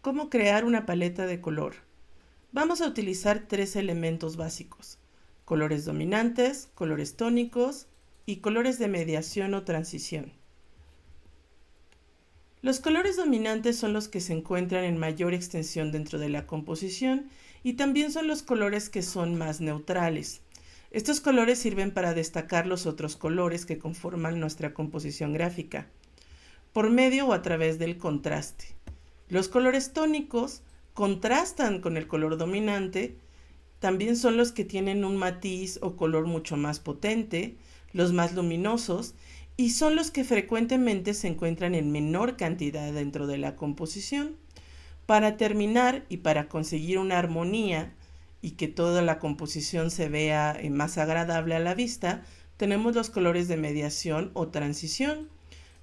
¿Cómo crear una paleta de color? Vamos a utilizar tres elementos básicos: colores dominantes, colores tónicos y colores de mediación o transición. Los colores dominantes son los que se encuentran en mayor extensión dentro de la composición y también son los colores que son más neutrales. Estos colores sirven para destacar los otros colores que conforman nuestra composición gráfica, por medio o a través del contraste. Los colores tónicos contrastan con el color dominante, también son los que tienen un matiz o color mucho más potente, los más luminosos, y son los que frecuentemente se encuentran en menor cantidad dentro de la composición. Para terminar y para conseguir una armonía y que toda la composición se vea más agradable a la vista, tenemos los colores de mediación o transición.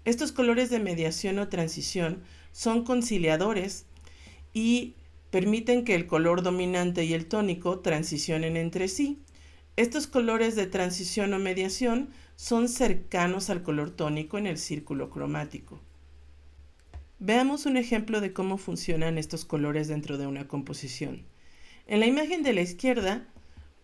Estos colores de mediación o transición son conciliadores y permiten que el color dominante y el tónico transicionen entre sí. Estos colores de transición o mediación son cercanos al color tónico en el círculo cromático. Veamos un ejemplo de cómo funcionan estos colores dentro de una composición. En la imagen de la izquierda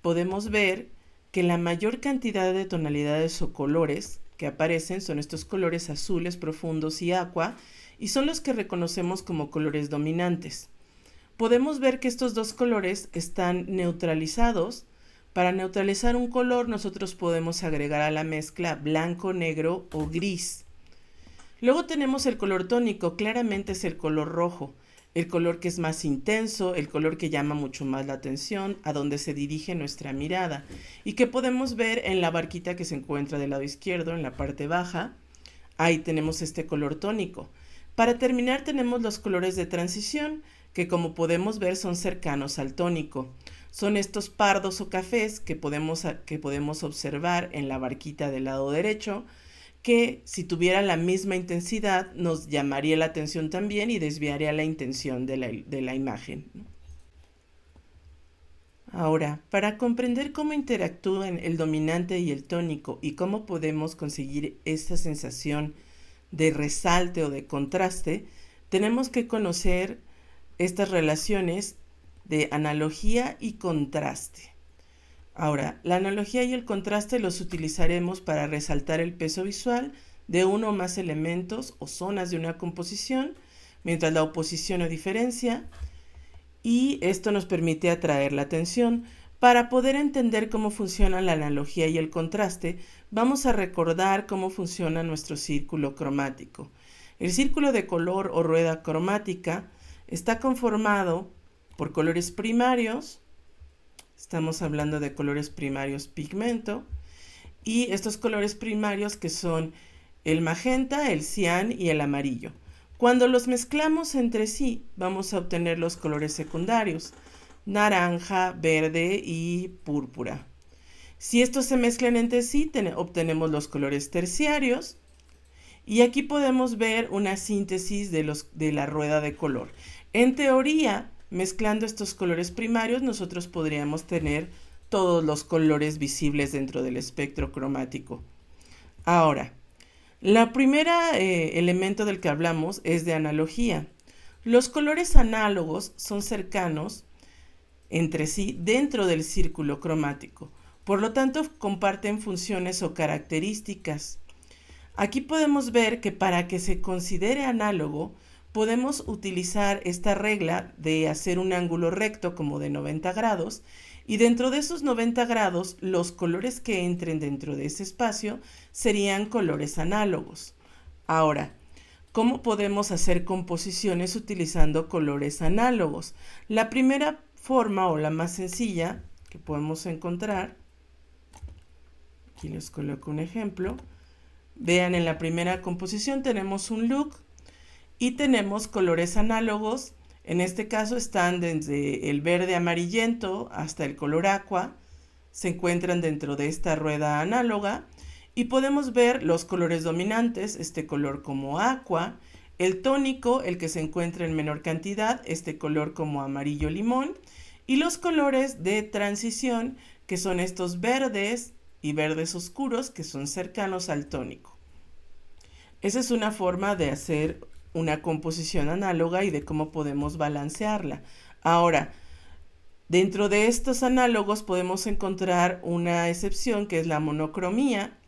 podemos ver que la mayor cantidad de tonalidades o colores que aparecen son estos colores azules profundos y aqua, y son los que reconocemos como colores dominantes. Podemos ver que estos dos colores están neutralizados. Para neutralizar un color, nosotros podemos agregar a la mezcla blanco, negro o gris. Luego tenemos el color tónico, claramente es el color rojo, el color que es más intenso, el color que llama mucho más la atención, a donde se dirige nuestra mirada, y que podemos ver en la barquita que se encuentra del lado izquierdo, en la parte baja. Ahí tenemos este color tónico. Para terminar, tenemos los colores de transición, que como podemos ver son cercanos al tónico. Son estos pardos o cafés que podemos observar en la barquita del lado derecho, que si tuviera la misma intensidad nos llamaría la atención también y desviaría la intención de la imagen. Ahora, para comprender cómo interactúan el dominante y el tónico y cómo podemos conseguir esta sensación de resalte o de contraste, tenemos que conocer estas relaciones de analogía y contraste. Ahora, la analogía y el contraste los utilizaremos para resaltar el peso visual de uno o más elementos o zonas de una composición, mientras la oposición o diferencia, y esto nos permite atraer la atención. Para poder entender cómo funciona la analogía y el contraste, vamos a recordar cómo funciona nuestro círculo cromático. El círculo de color o rueda cromática está conformado por colores primarios. Estamos hablando de colores primarios pigmento, y estos colores primarios que son el magenta, el cian y el amarillo. Cuando los mezclamos entre sí, vamos a obtener los colores secundarios: naranja, verde y púrpura. Si estos se mezclan entre sí, obtenemos los colores terciarios, y aquí podemos ver una síntesis de la rueda de color. En teoría, mezclando estos colores primarios, nosotros podríamos tener todos los colores visibles dentro del espectro cromático. Ahora, la primera elemento del que hablamos es de analogía. Los colores análogos son cercanos entre sí dentro del círculo cromático. Por lo tanto, comparten funciones o características. Aquí podemos ver que para que se considere análogo, podemos utilizar esta regla de hacer un ángulo recto como de 90 grados, y dentro de esos 90 grados, los colores que entren dentro de ese espacio serían colores análogos. Ahora, ¿cómo podemos hacer composiciones utilizando colores análogos? La primera forma, o la más sencilla que podemos encontrar, aquí les coloco un ejemplo. Vean, en la primera composición tenemos un look y tenemos colores análogos. En este caso están desde el verde amarillento hasta el color aqua. Se encuentran dentro de esta rueda análoga y podemos ver los colores dominantes, este color como aqua, el tónico, el que se encuentra en menor cantidad, este color como amarillo limón, y los colores de transición, que son estos verdes y verdes oscuros, que son cercanos al tónico. Esa es una forma de hacer una composición análoga y de cómo podemos balancearla. Ahora, dentro de estos análogos podemos encontrar una excepción que es la monocromía.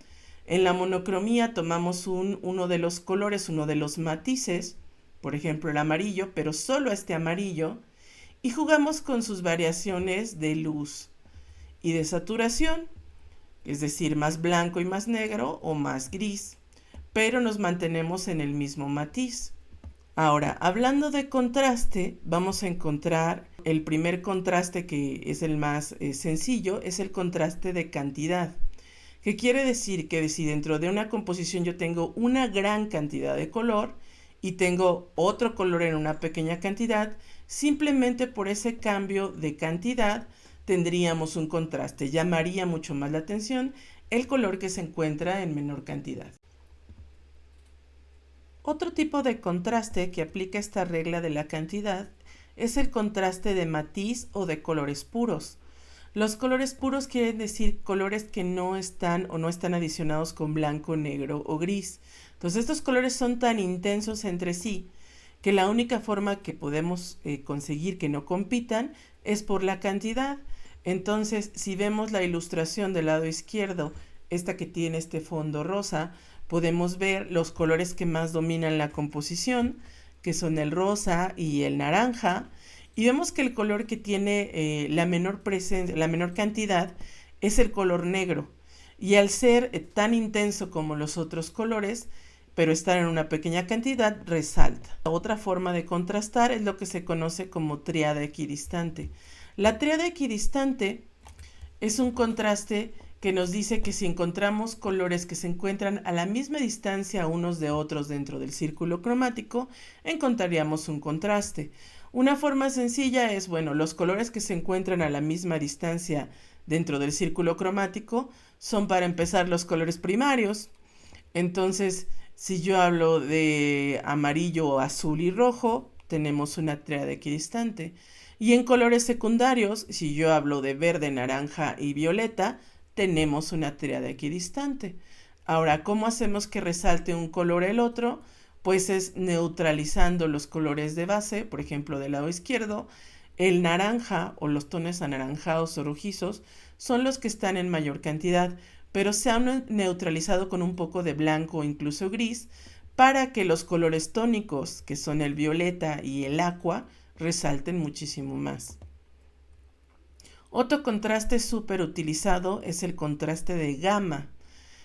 En la monocromía tomamos uno de los colores, uno de los matices, por ejemplo el amarillo, pero solo este amarillo, y jugamos con sus variaciones de luz y de saturación, es decir, más blanco y más negro o más gris, pero nos mantenemos en el mismo matiz. Ahora, hablando de contraste, vamos a encontrar el primer contraste, que es el más sencillo, es el contraste de cantidad, que quiere decir que si dentro de una composición yo tengo una gran cantidad de color y tengo otro color en una pequeña cantidad, simplemente por ese cambio de cantidad tendríamos un contraste. Llamaría mucho más la atención el color que se encuentra en menor cantidad. Otro tipo de contraste que aplica esta regla de la cantidad es el contraste de matiz o de colores puros. Los colores puros quieren decir colores que no están o no están adicionados con blanco, negro o gris. Entonces estos colores son tan intensos entre sí que la única forma que podemos conseguir que no compitan es por la cantidad. Entonces, si vemos la ilustración del lado izquierdo, esta que tiene este fondo rosa, podemos ver los colores que más dominan la composición, que son el rosa y el naranja, y vemos que el color que tiene la menor cantidad es el color negro, y al ser tan intenso como los otros colores, pero estar en una pequeña cantidad, resalta. Otra forma de contrastar es lo que se conoce como tríada equidistante. La tríada equidistante es un contraste que nos dice que si encontramos colores que se encuentran a la misma distancia unos de otros dentro del círculo cromático, encontraríamos un contraste. Una forma sencilla es, bueno, los colores que se encuentran a la misma distancia dentro del círculo cromático son, para empezar, los colores primarios. Entonces, si yo hablo de amarillo, azul y rojo, tenemos una tríada equidistante. Y en colores secundarios, si yo hablo de verde, naranja y violeta, tenemos una tríada equidistante. Ahora, ¿cómo hacemos que resalte un color el otro? Pues es neutralizando los colores de base. Por ejemplo, del lado izquierdo, el naranja o los tonos anaranjados o rojizos son los que están en mayor cantidad, pero se han neutralizado con un poco de blanco o incluso gris para que los colores tónicos, que son el violeta y el aqua, resalten muchísimo más. Otro contraste súper utilizado es el contraste de gama.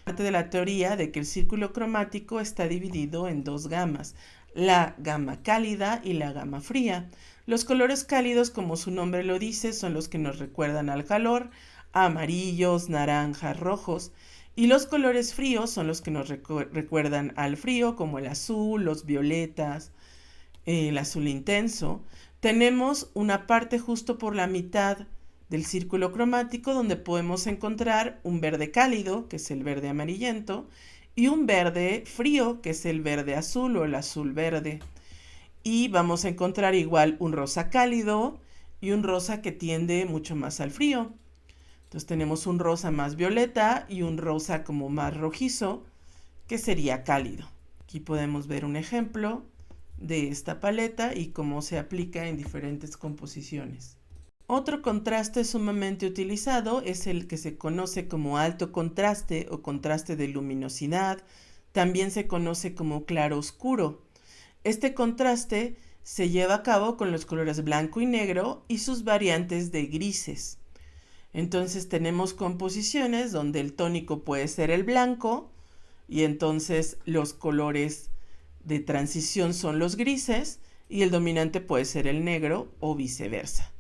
Parte de la teoría de que el círculo cromático está dividido en dos gamas, la gama cálida y la gama fría. Los colores cálidos, como su nombre lo dice, son los que nos recuerdan al calor, amarillos, naranjas, rojos, y los colores fríos son los que nos recuerdan al frío, como el azul, los violetas, el azul intenso. Tenemos una parte justo por la mitad del círculo cromático donde podemos encontrar un verde cálido, que es el verde amarillento, y un verde frío, que es el verde azul o el azul verde. Y vamos a encontrar igual un rosa cálido y un rosa que tiende mucho más al frío. Entonces tenemos un rosa más violeta y un rosa como más rojizo, que sería cálido. Aquí podemos ver un ejemplo de esta paleta y cómo se aplica en diferentes composiciones. Otro contraste sumamente utilizado es el que se conoce como alto contraste o contraste de luminosidad. También se conoce como claro-oscuro. Este contraste se lleva a cabo con los colores blanco y negro y sus variantes de grises. Entonces tenemos composiciones donde el tónico puede ser el blanco y entonces los colores de transición son los grises y el dominante puede ser el negro o viceversa.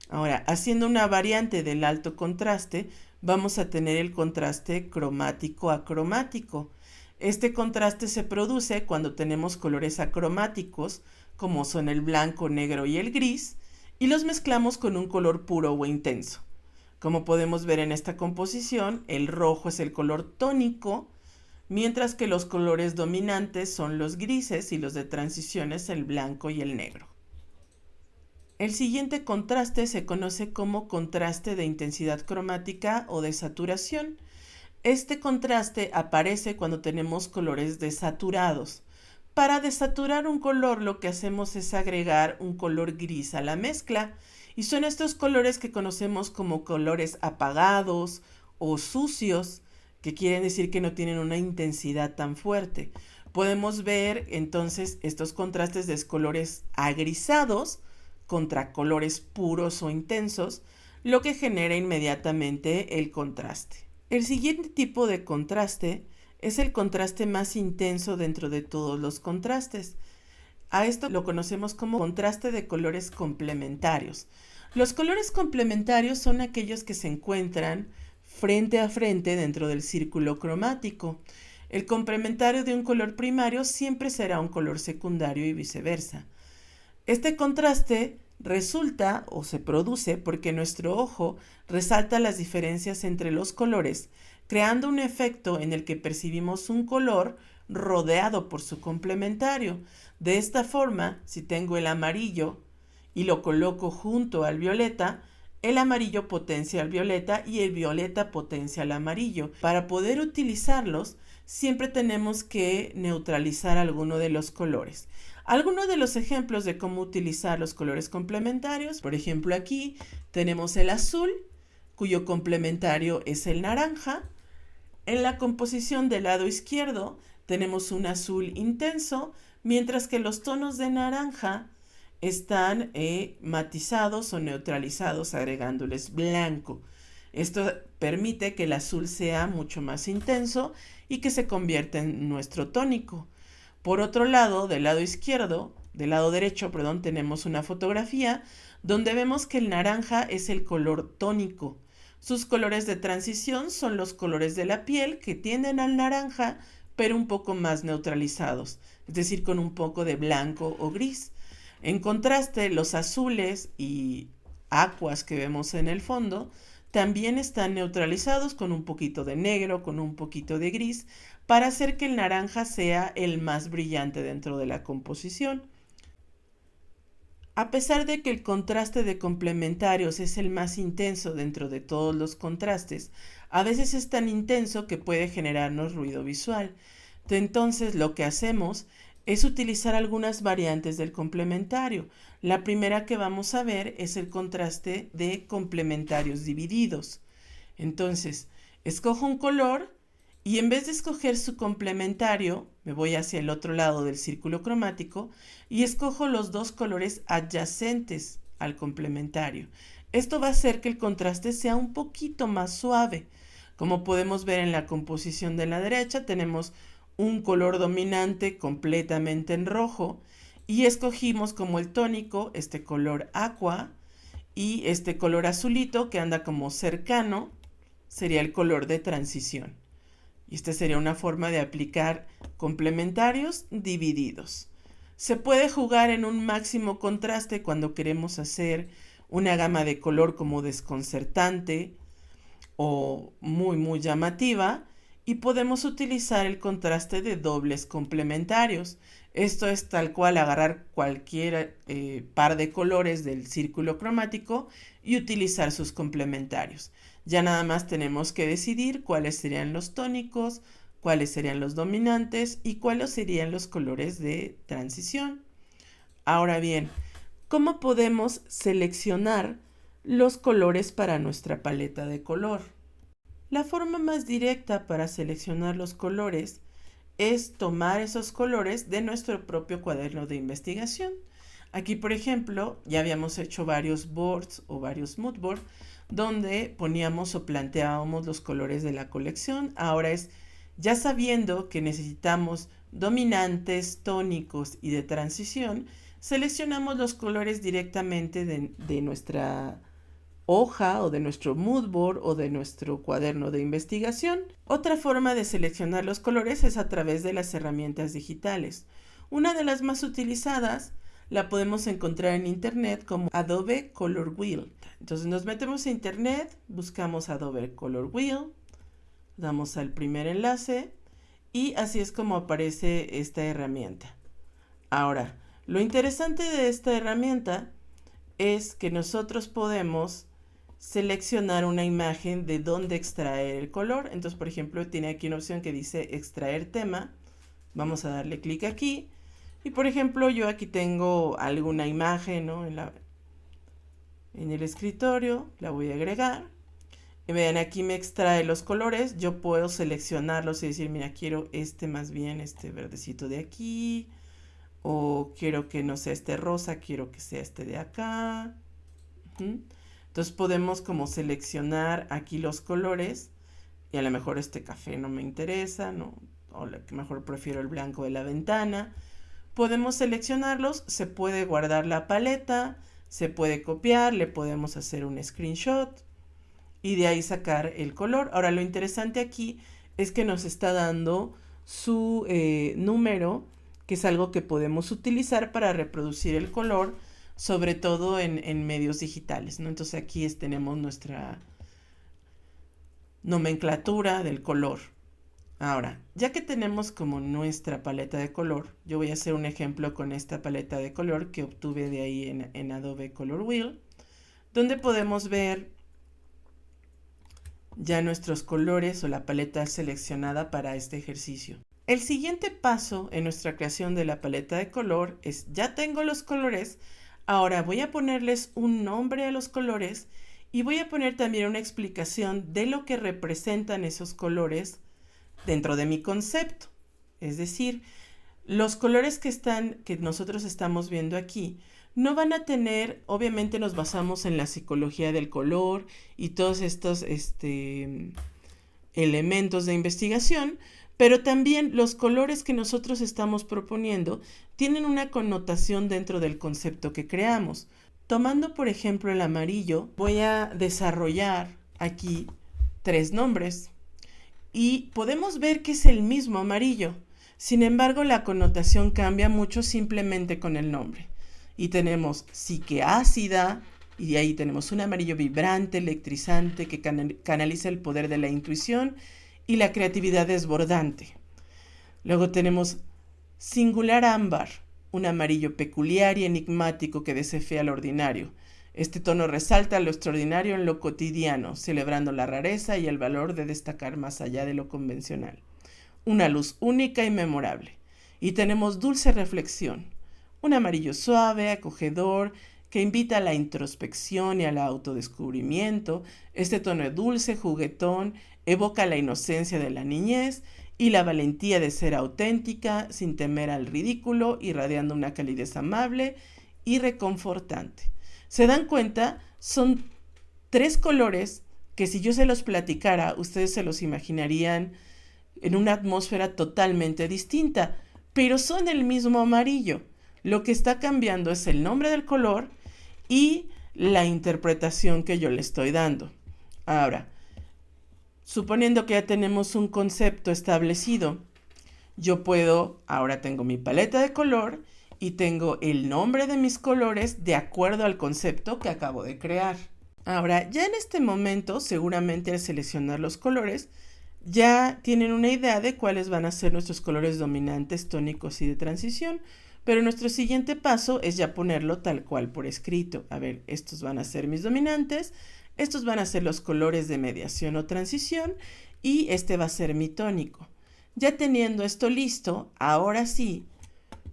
Ahora, haciendo una variante del alto contraste, vamos a tener el contraste cromático acromático. Este contraste se produce cuando tenemos colores acromáticos, como son el blanco, negro y el gris, y los mezclamos con un color puro o intenso. Como podemos ver en esta composición, el rojo es el color tónico, mientras que los colores dominantes son los grises y los de transiciones el blanco y el negro. El siguiente contraste se conoce como contraste de intensidad cromática o de saturación. Este contraste aparece cuando tenemos colores desaturados. Para desaturar un color lo que hacemos es agregar un color gris a la mezcla y son estos colores que conocemos como colores apagados o sucios, que quieren decir que no tienen una intensidad tan fuerte. Podemos ver entonces estos contrastes de colores agrisados contra colores puros o intensos, lo que genera inmediatamente el contraste. El siguiente tipo de contraste es el contraste más intenso dentro de todos los contrastes. A esto lo conocemos como contraste de colores complementarios. Los colores complementarios son aquellos que se encuentran frente a frente dentro del círculo cromático. El complementario de un color primario siempre será un color secundario y viceversa. Este contraste resulta o se produce porque nuestro ojo resalta las diferencias entre los colores, creando un efecto en el que percibimos un color rodeado por su complementario. De esta forma, si tengo el amarillo y lo coloco junto al violeta, el amarillo potencia al violeta y el violeta potencia al amarillo. Para poder utilizarlos, siempre tenemos que neutralizar alguno de los colores. Algunos de los ejemplos de cómo utilizar los colores complementarios, por ejemplo aquí tenemos el azul, cuyo complementario es el naranja. En la composición del lado izquierdo tenemos un azul intenso, mientras que los tonos de naranja están matizados o neutralizados agregándoles blanco. Esto permite que el azul sea mucho más intenso y que se convierta en nuestro tónico. Por otro lado, del lado derecho, tenemos una fotografía donde vemos que el naranja es el color tónico. Sus colores de transición son los colores de la piel que tienden al naranja, pero un poco más neutralizados, es decir, con un poco de blanco o gris. En contraste, los azules y acuas que vemos en el fondo también están neutralizados con un poquito de negro, con un poquito de gris, para hacer que el naranja sea el más brillante dentro de la composición. A pesar de que el contraste de complementarios es el más intenso dentro de todos los contrastes, a veces es tan intenso que puede generarnos ruido visual. Entonces, lo que hacemos es utilizar algunas variantes del complementario. La primera que vamos a ver es el contraste de complementarios divididos. Entonces, escojo un color y en vez de escoger su complementario, me voy hacia el otro lado del círculo cromático y escojo los dos colores adyacentes al complementario. Esto va a hacer que el contraste sea un poquito más suave. Como podemos ver en la composición de la derecha, tenemos un color dominante completamente en rojo y escogimos como el tónico este color aqua y este color azulito que anda como cercano sería el color de transición. Y esta sería una forma de aplicar complementarios divididos. Se puede jugar en un máximo contraste cuando queremos hacer una gama de color como desconcertante o muy llamativa, y podemos utilizar el contraste de dobles complementarios. Esto es tal cual agarrar cualquier par de colores del círculo cromático y utilizar sus complementarios. Ya nada más tenemos que decidir cuáles serían los tónicos, cuáles serían los dominantes y cuáles serían los colores de transición. Ahora bien, ¿cómo podemos seleccionar los colores para nuestra paleta de color? La forma más directa para seleccionar los colores es tomar esos colores de nuestro propio cuaderno de investigación. Aquí, por ejemplo, ya habíamos hecho varios boards o varios mood boards donde poníamos o planteábamos los colores de la colección. Ahora es, ya sabiendo que necesitamos dominantes, tónicos y de transición, seleccionamos los colores directamente de nuestra hoja o de nuestro mood board o de nuestro cuaderno de investigación. Otra forma de seleccionar los colores es a través de las herramientas digitales. Una de las más utilizadas la podemos encontrar en internet como Adobe Color Wheel. Entonces nos metemos a internet, buscamos Adobe Color Wheel, damos al primer enlace y así es como aparece esta herramienta. Ahora, lo interesante de esta herramienta es que nosotros podemos seleccionar una imagen de dónde extraer el color. Entonces, por ejemplo, tiene aquí una opción que dice extraer tema. Vamos a darle clic aquí Y por ejemplo, yo aquí tengo alguna imagen, ¿no? En el escritorio, la voy a agregar. Y vean, aquí me extrae los colores. Yo puedo seleccionarlos y decir, mira, quiero este más bien, este verdecito de aquí. O quiero que no sea este rosa, quiero que sea este de acá. Entonces podemos como seleccionar aquí los colores. Y a lo mejor este café no me interesa, ¿no? O lo que mejor prefiero el blanco de la ventana. Podemos seleccionarlos, se puede guardar la paleta, se puede copiar, le podemos hacer un screenshot y de ahí sacar el color. Ahora lo interesante aquí es que nos está dando su número, que es algo que podemos utilizar para reproducir el color, sobre todo en medios digitales, ¿no? Entonces aquí tenemos nuestra nomenclatura del color. Ahora, ya que tenemos como nuestra paleta de color, yo voy a hacer un ejemplo con esta paleta de color que obtuve de ahí en Adobe Color Wheel, donde podemos ver ya nuestros colores o la paleta seleccionada para este ejercicio. El siguiente paso en nuestra creación de la paleta de color es, ya tengo los colores, ahora voy a ponerles un nombre a los colores y voy a poner también una explicación de lo que representan esos colores dentro de mi concepto. Es decir, los colores que nosotros estamos viendo aquí no van a tener, obviamente nos basamos en la psicología del color y todos estos elementos de investigación, pero también los colores que nosotros estamos proponiendo tienen una connotación dentro del concepto que creamos. Tomando por ejemplo el amarillo, voy a desarrollar aquí 3 nombres. Y podemos ver que es el mismo amarillo. Sin embargo, la connotación cambia mucho simplemente con el nombre. Y tenemos psique ácida, y de ahí tenemos un amarillo vibrante, electrizante, que canaliza el poder de la intuición y la creatividad desbordante. Luego tenemos singular ámbar, un amarillo peculiar y enigmático que desafía lo ordinario. Este tono resalta lo extraordinario en lo cotidiano, celebrando la rareza y el valor de destacar más allá de lo convencional. Una luz única y memorable. Y tenemos dulce reflexión, un amarillo suave, acogedor, que invita a la introspección y al autodescubrimiento. Este tono es dulce, juguetón, evoca la inocencia de la niñez y la valentía de ser auténtica, sin temer al ridículo, irradiando una calidez amable y reconfortante. ¿Se dan cuenta? Son 3 colores que si yo se los platicara, ustedes se los imaginarían en una atmósfera totalmente distinta, pero son el mismo amarillo. Lo que está cambiando es el nombre del color y la interpretación que yo le estoy dando. Ahora, suponiendo que ya tenemos un concepto establecido, yo puedo, ahora tengo mi paleta de color y tengo el nombre de mis colores de acuerdo al concepto que acabo de crear. Ahora, ya en este momento, seguramente al seleccionar los colores, ya tienen una idea de cuáles van a ser nuestros colores dominantes, tónicos y de transición, pero nuestro siguiente paso es ya ponerlo tal cual por escrito. A ver, estos van a ser mis dominantes, estos van a ser los colores de mediación o transición y este va a ser mi tónico. Ya teniendo esto listo, ahora sí,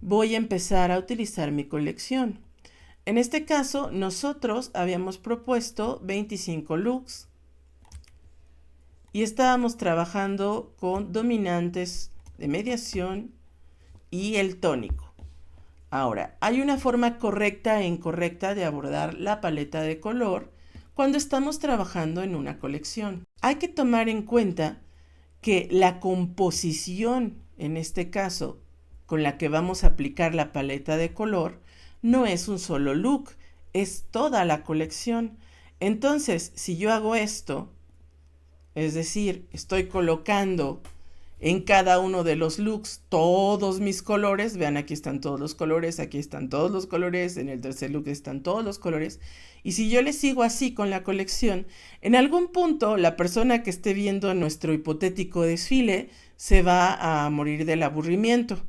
voy a empezar a utilizar mi colección. En este caso, nosotros habíamos propuesto 25 looks y estábamos trabajando con dominantes de mediación y el tónico. Ahora, hay una forma correcta e incorrecta de abordar la paleta de color cuando estamos trabajando en una colección. Hay que tomar en cuenta que la composición, en este caso, con la que vamos a aplicar la paleta de color, no es un solo look, es toda la colección. Entonces, si yo hago esto, es decir, estoy colocando en cada uno de los looks todos mis colores, vean, aquí están todos los colores, aquí están todos los colores, en el tercer look están todos los colores, y si yo le sigo así con la colección, en algún punto la persona que esté viendo nuestro hipotético desfile se va a morir del aburrimiento,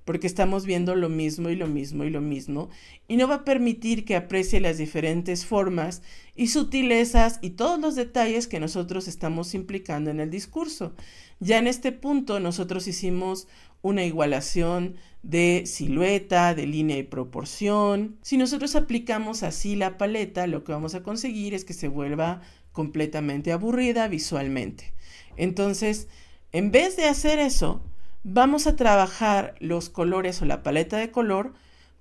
porque estamos viendo lo mismo y lo mismo y lo mismo, y no va a permitir que aprecie las diferentes formas y sutilezas y todos los detalles que nosotros estamos implicando en el discurso. Ya en este punto nosotros hicimos una igualación de silueta, de línea y proporción. Si nosotros aplicamos así la paleta, lo que vamos a conseguir es que se vuelva completamente aburrida visualmente. Entonces, en vez de hacer eso, vamos a trabajar los colores o la paleta de color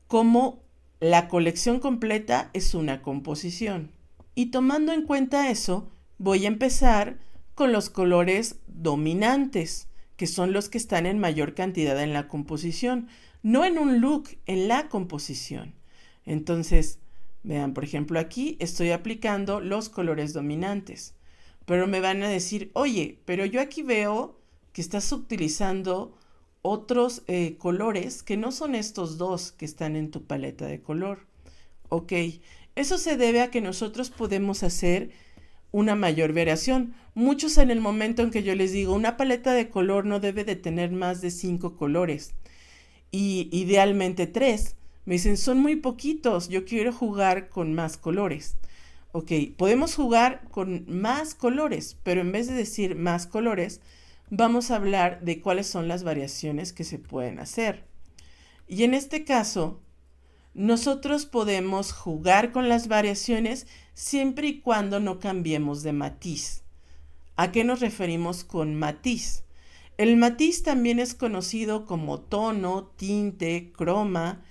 como la colección completa es una composición. Y tomando en cuenta eso, voy a empezar con los colores dominantes, que son los que están en mayor cantidad en la composición, no en un look, en la composición. Entonces, vean, por ejemplo, aquí estoy aplicando los colores dominantes, pero me van a decir, oye, pero yo aquí veo que estás utilizando otros colores que no son estos dos que están en tu paleta de color. Ok, eso se debe a que nosotros podemos hacer una mayor variación. Muchos en el momento en que yo les digo, una paleta de color no debe de tener más de 5 colores y idealmente 3. Me dicen, son muy poquitos, yo quiero jugar con más colores. Ok, podemos jugar con más colores, pero en vez de decir más colores, vamos a hablar de cuáles son las variaciones que se pueden hacer. Y en este caso, nosotros podemos jugar con las variaciones siempre y cuando no cambiemos de matiz. ¿A qué nos referimos con matiz? El matiz también es conocido como tono, tinte, croma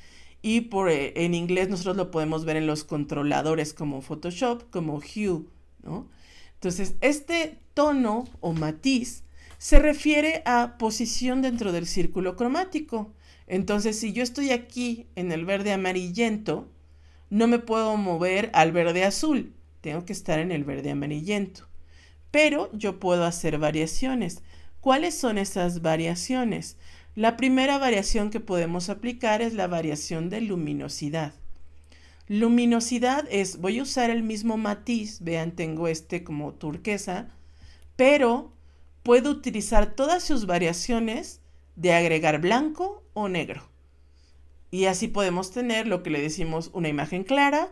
y en inglés nosotros lo podemos ver en los controladores como Photoshop, como hue, ¿no? Entonces, este tono o matiz se refiere a posición dentro del círculo cromático. Entonces, si yo estoy aquí en el verde amarillento, no me puedo mover al verde azul, tengo que estar en el verde amarillento. Pero yo puedo hacer variaciones. ¿Cuáles son esas variaciones? La primera variación que podemos aplicar es la variación de luminosidad. Luminosidad es, voy a usar el mismo matiz, vean, tengo este como turquesa, pero puedo utilizar todas sus variaciones de agregar blanco o negro. Y así podemos tener lo que le decimos una imagen clara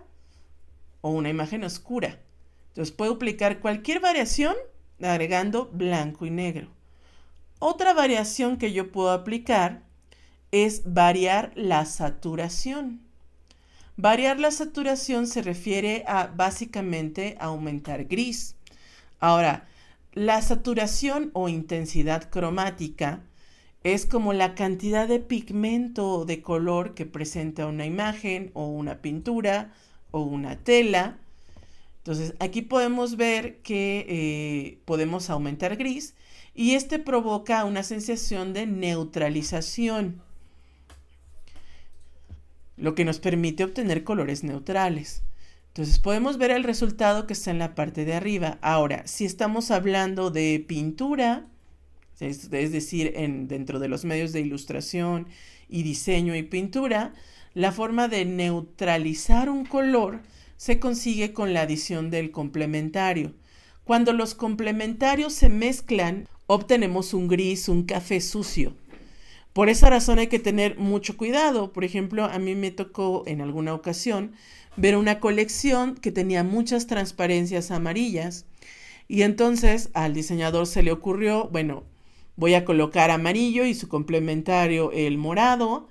o una imagen oscura. Entonces puedo aplicar cualquier variación agregando blanco y negro. Otra variación que yo puedo aplicar es variar la saturación. Variar la saturación se refiere a básicamente aumentar gris. Ahora, la saturación o intensidad cromática es como la cantidad de pigmento o de color que presenta una imagen o una pintura o una tela. Entonces, aquí podemos ver que podemos aumentar gris y este provoca una sensación de neutralización, lo que nos permite obtener colores neutrales. Entonces podemos ver el resultado que está en la parte de arriba. Ahora, si estamos hablando de pintura, es decir, dentro de los medios de ilustración y diseño y pintura, la forma de neutralizar un color se consigue con la adición del complementario. Cuando los complementarios se mezclan, obtenemos un gris, un café sucio. Por esa razón hay que tener mucho cuidado. Por ejemplo, a mí me tocó en alguna ocasión ver una colección que tenía muchas transparencias amarillas y entonces al diseñador se le ocurrió, bueno, voy a colocar amarillo y su complementario el morado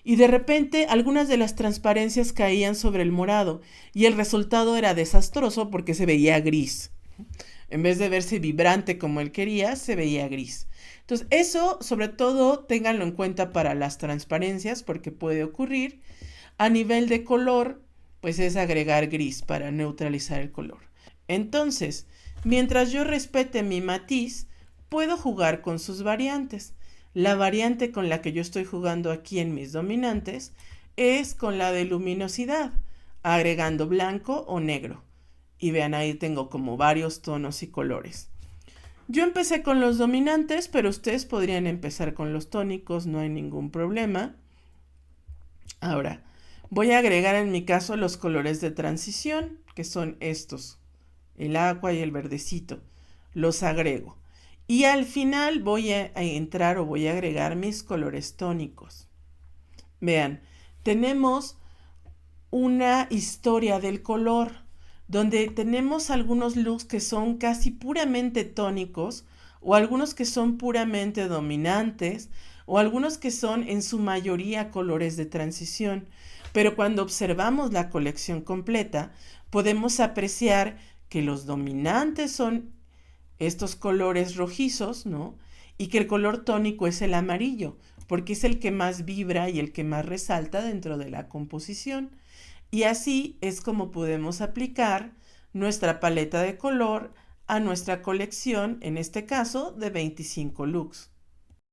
y de repente algunas de las transparencias caían sobre el morado y el resultado era desastroso porque se veía gris. En vez de verse vibrante como él quería, se veía gris. Entonces, eso, sobre todo, ténganlo en cuenta para las transparencias, porque puede ocurrir. A nivel de color, pues es agregar gris para neutralizar el color. Entonces, mientras yo respete mi matiz, puedo jugar con sus variantes. La variante con la que yo estoy jugando aquí en mis dominantes es con la de luminosidad, agregando blanco o negro. Y vean, ahí tengo como varios tonos y colores. Yo empecé con los dominantes, pero ustedes podrían empezar con los tónicos, no hay ningún problema. Ahora, voy a agregar en mi caso los colores de transición, que son estos, el agua y el verdecito. Los agrego. Y al final voy a entrar o voy a agregar mis colores tónicos. Vean, tenemos una historia del color, donde tenemos algunos looks que son casi puramente tónicos, o algunos que son puramente dominantes, o algunos que son en su mayoría colores de transición. Pero cuando observamos la colección completa, podemos apreciar que los dominantes son estos colores rojizos, ¿no? Y que el color tónico es el amarillo, porque es el que más vibra y el que más resalta dentro de la composición. Y así es como podemos aplicar nuestra paleta de color a nuestra colección, en este caso de 25 looks.